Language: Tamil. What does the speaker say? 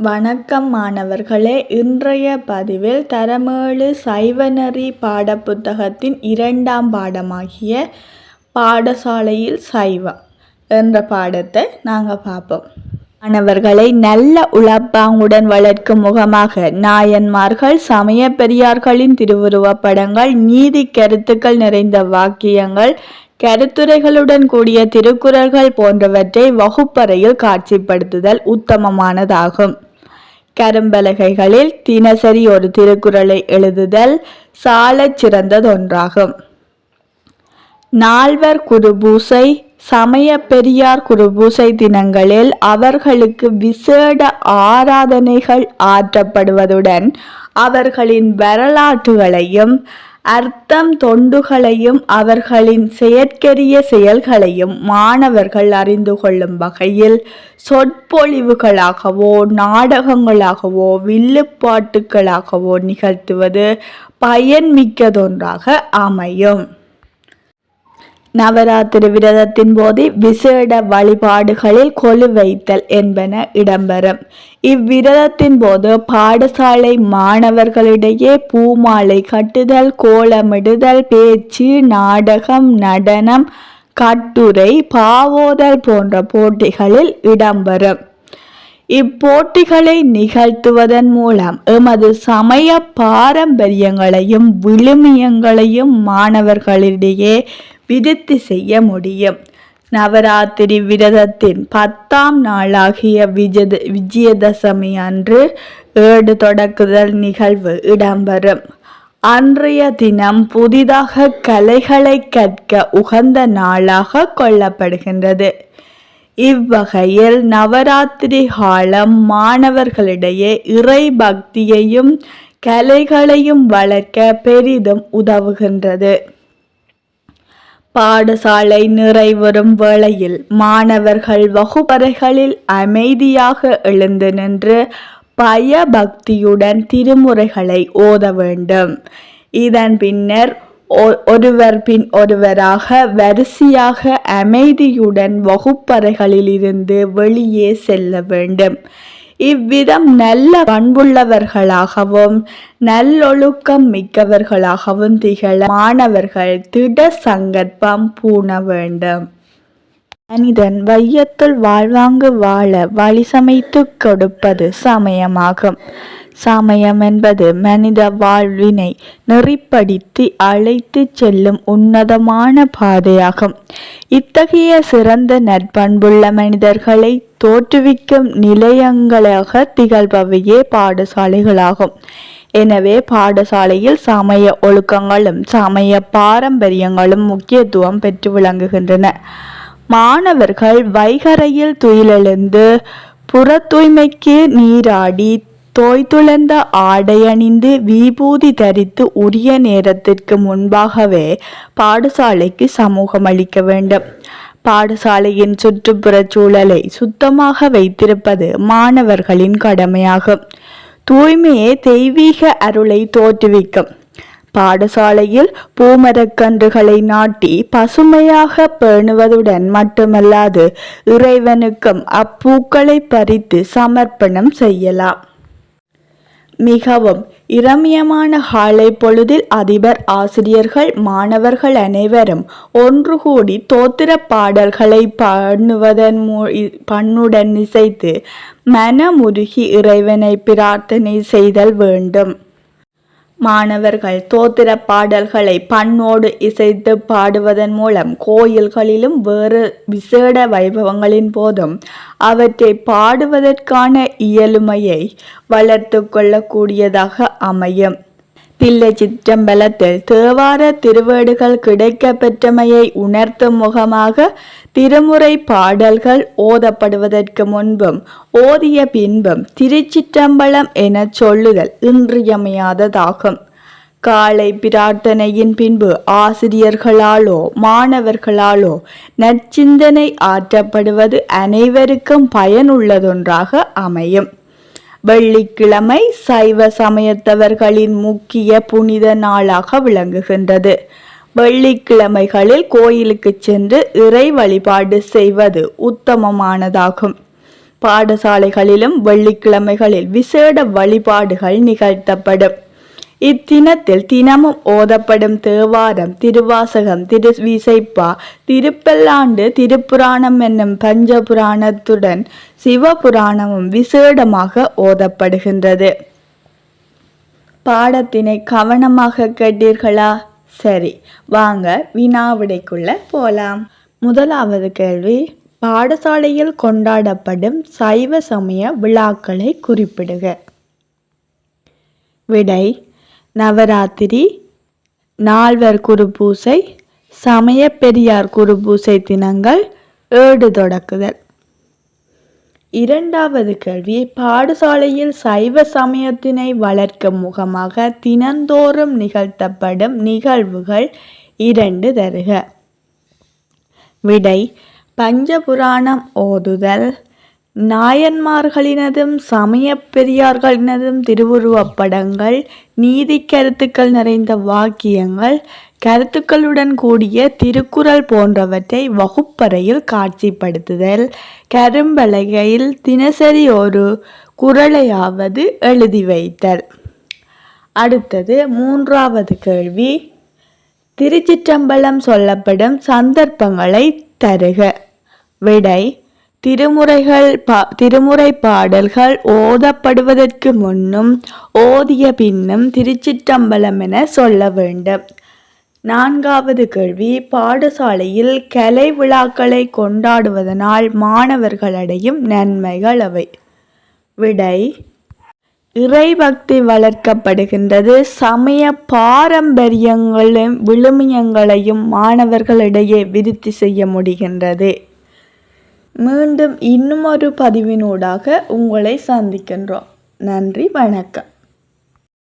வணக்கம் மாணவர்களே, இன்றைய பதிவில் தரமேழு சைவநெறி பாடப்புத்தகத்தின் 2ஆம் பாடமாகிய பாடசாலையில் சைவம் என்ற பாடத்தை நாங்கள் பார்ப்போம். மாணவர்களை நல்ல உளப்பாங்குடன் வளர்க்கும் முகமாக நாயன்மார்கள், சமய பெரியார்களின் திருவுருவப் படங்கள், நீதி கருத்துக்கள் நிறைந்த வாக்கியங்கள், கருத்துரைகளுடன் கூடிய திருக்குறள்கள் போன்றவற்றை வகுப்பறையில் காட்சிப்படுத்துதல் உத்தமமானதாகும். கரும்பலகைகளில் தினசரி ஒரு திருக்குறளை எழுதுதல் சாலச் சிறந்ததொன்றாகும். நால்வர் குருபூசை, சமய பெரியார் குருபூசை தினங்களில் அவர்களுக்கு விசேட ஆராதனைகள் ஆற்றப்படுவதுடன் அவர்களின் வரலாற்றுகளையும் அர்த்தம் தொண்டுகளையும் அவர்களின் செயற்கரிய செயல்களையும் மாணவர்கள் அறிந்து கொள்ளும் வகையில் சொற்பொழிவுகளாகவோ நாடகங்களாகவோ வில்லுப்பாட்டுகளாகவோ நிகழ்த்துவது பயன்மிக்கதொன்றாக அமையும். நவராத்திரி விரதத்தின் போது விசேட வழிபாடுகளில் கொலு வைத்தல் என்பன இடம்பெறும். இவ்விரதத்தின் போது பாடசாலை மாணவர்களிடையே பூமாலை கட்டுதல், கோலமிடுதல், பேச்சு, நாடகம், நடனம், கட்டுரை, பாவோதல் போன்ற போட்டிகளில் இடம்பெறும். இப்போட்டிகளை நிகழ்த்துவதன் மூலம் எமது சமய பாரம்பரியங்களையும் விழுமியங்களையும் மாணவர்களிடையே விருத்தி செய்ய முடியும். நவராத்திரி விரதத்தின் 10ஆம் நாளாகிய விஜயதசமி அன்று ஏடு தொடக்குதல் நிகழ்வு இடம்பெறும். அன்றைய தினம் புதிதாக கலைகளை கற்க உகந்த நாளாக கொள்ளப்படுகின்றது. இவ்வகையில் நவராத்திரி காலம் மாணவர்களிடையே இறை பக்தியையும் கலைகளையும் வளர்க்க பெரிதும் உதவுகின்றது. பாடசாலை நிறைவரும் வேளையில் மாணவர்கள் வகுப்பறைகளில் அமைதியாக எழுந்து நின்று பயபக்தியுடன் திருமுறைகளை ஓத வேண்டும். இதன் பின்னர் ஒருவர் பின் ஒருவராக வரிசையாக அமைதியுடன் வகுப்பறைகளில் இருந்து வெளியே செல்ல வேண்டும். இவ்விதம் நல்ல பண்புள்ளவர்களாகவும் நல்லொழுக்கம் மிக்கவர்களாகவும் திகழ மாணவர்கள் திட சங்கற்பம் பூண வேண்டும். மனிதன் வையத்துள் வாழ்வாங்கு வாழ வழி சமைத்து கொடுப்பது சமயமாகும். சமயம் என்பது மனித வாழ்வினை நெறிப்படுத்தி அழைத்து செல்லும் உன்னதமான பாதையாகும். இத்தகைய சிறந்த நற்பண்புள்ள மனிதர்களை தோற்றுவிக்கும் நிலையங்களாக திகழ்பவையே பாடசாலைகளாகும். எனவே பாடசாலையில் சமய ஒழுக்கங்களும் சமய பாரம்பரியங்களும் முக்கியத்துவம் பெற்று விளங்குகின்றன. மாணவர்கள் வைகரையில் துயிலெழுந்து புற தூய்மைக்கு நீராடி தோய்துளர்ந்த ஆடையணிந்து விபூதி தரித்து உரிய நேரத்திற்கு முன்பாகவே பாடசாலைக்கு சமூகம் அளிக்க வேண்டும். பாடசாலையின் சுற்றுப்புற சூழலை சுத்தமாக வைத்திருப்பது மாணவர்களின் கடமையாகும். தூய்மையே தெய்வீக அருளை தோற்றுவிக்கும். பாடசாலையில் பூமரக்கன்றுகளை நாட்டி பசுமையாக பேணுவதுடன் மட்டுமல்லாது இறைவனுக்கும் அப்பூக்களை பறித்து சமர்ப்பணம் செய்யலாம். மிகவும் இரமியமான காலை பொழுதில் அதிபர், ஆசிரியர்கள், மாணவர்கள் அனைவரும் ஒன்று கூடி தோத்திர பாடல்களை பண்ணுடன் இசைத்து மனமுருகி இறைவனை பிரார்த்தனை செய்தல் வேண்டும். மாணவர்கள் தோத்திர பாடல்களை பண்ணோடு இசைத்து பாடுவதன் மூலம் கோயில்களிலும் வேறு விசேட வைபவங்களின் போதும் அவற்றை பாடுவதற்கான இயலுமையை வளர்த்து கொள்ளக்கூடியதாக அமையும். தில்லை சிற்றம்பலத்தில் தேவார திருவேடுகள் கிடைக்க பெற்றமையை உணர்த்தும் முகமாக திருமுறை பாடல்கள் ஓதப்படுவதற்கு முன்பும் ஓதிய பின்பும் திருச்சிற்றம்பலம் என சொல்லுதல் இன்றியமையாததாகும். காலை பிரார்த்தனையின் பின்பு ஆசிரியர்களாலோ மாணவர்களாலோ நற்சிந்தனை ஆற்றப்படுவது அனைவருக்கும் பயனுள்ளதொன்றாக அமையும். வெள்ளிக்கிழமை சைவ சமயத்தவர்களின் முக்கிய புனித நாளாக விளங்குகின்றது. வெள்ளிக்கிழமைகளில் கோயிலுக்கு சென்று இறை வழிபாடு செய்வது உத்தமமானதாகும். பாடசாலைகளிலும் வெள்ளிக்கிழமைகளில் விசேட வழிபாடுகள் நிகழ்த்தப்படும். இத்தினத்தில் தினமும் ஓதப்படும் தேவாரம், திருவாசகம், திருவிசைப்பா, திருப்பல்லாண்டு, திருப்புராணம் என்னும் பஞ்சபுராணத்துடன் சிவபுராணமும் விசேடமாக ஓதப்படுகின்றது. பாடத்தினை கவனமாக கேட்டீர்களா? சரி, வாங்க வினாவிடைக்குள்ள போலாம். முதலாவது கேள்வி, பாடசாலையில் கொண்டாடப்படும் சைவ சமய விழாக்களை குறிப்பிடுக. விடை: நவராத்திரி, நால்வர் குருபூசை, சமய பெரியார் குருபூசை தினங்கள், ஏடு தொடக்குதல். இரண்டாவது கேள்வி, பாடசாலையில் சைவ சமயத்தினை வளர்க்கும் முகமாக தினந்தோறும் நிகழ்த்தப்படும் நிகழ்வுகள் 2 தருக. விடை: பஞ்சபுராணம் ஓதுதல், நாயன்மார்களினதும் சமய பெரியார்களினதும் திருவுருவப் படங்கள், நீதி கருத்துக்கள் நிறைந்த வாக்கியங்கள், கருத்துக்களுடன் கூடிய திருக்குறள் போன்றவற்றை வகுப்பறையில் காட்சிப்படுத்துதல், கரும்பலகையில் தினசரி ஒரு குறளையாவது எழுதி வைத்தல். அடுத்தது மூன்றாவது கேள்வி, திருச்சிற்றம்பலம் சொல்லப்படும் சந்தர்ப்பங்களை தருக. விடை: திருமுறை பாடல்கள் ஓதப்படுவதற்கு முன்னும் ஓதிய பின்னும் திருச்சிற்றம்பலம் என சொல்ல வேண்டும். நான்காவது கேள்வி, பாடசாலையில் கலை விழாக்களை கொண்டாடுவதனால் மாணவர்கள் அடையும் நன்மைகள் அவை. விடை: இறைபக்தி வளர்க்கப்படுகின்றது, சமய பாரம்பரியங்களையும் விழுமியங்களையும் மாணவர்களிடையே விருத்தி செய்ய முடிகின்றது. மீண்டும் இன்னுமொரு பதிவினூடாக உங்களை சந்திக்கின்றோம். நன்றி, வணக்கம்.